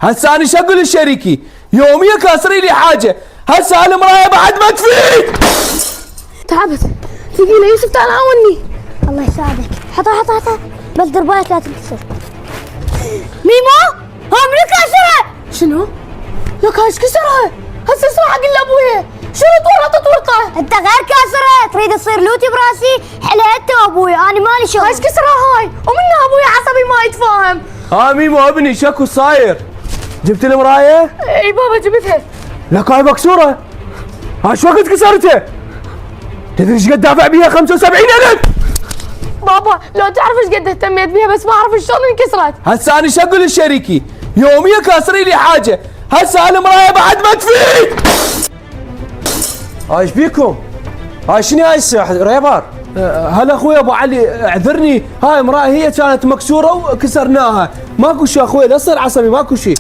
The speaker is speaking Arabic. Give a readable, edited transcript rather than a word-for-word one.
هسه انا شو اقول لشريكي؟ يوميا كاسري لي حاجه، هسه هالمرايه بعد ما تفيد. تعبت، ثقيله يوسف تعال عاوني. الله يساعدك. حطها بس درباية لا تنكسر. ميمو ها من كسرها؟ شنو؟ لك هاي ايش كسرها؟ هسه اسمع حق ابويا، شنو تورطت ورطه؟ انت غير كاسرة، تريد تصير لوتي براسي؟ حلها انت وابوي، انا مالي شغل. هاي ايش كسرها هاي؟ ومنها ابويا عصبي ما يتفاهم. ها ميمو ابني شكو صاير؟ جبت المرايه؟ اي بابا جبتها. لك هاي مكسوره. ها شو وقت كسرتها؟ تدري ايش قد دافع بيها؟ 75,000. بابا لو تعرف ايش قد اهتميت بيها بس ما اعرف شلون انكسرت. هسه انا شو اقول لشريكي؟ يوميا كاسري لي حاجه، هسه هالمرايه بعد ما تفيد. هاي ايش بيكم؟ هاي شنو هاي الساحه ريبار؟ هلا اخوي ابو علي اعذرني، هاي امراه هي كانت مكسوره وكسرناها، ماكو شيء اخوي لا تصير عصبي، ماكو شيء.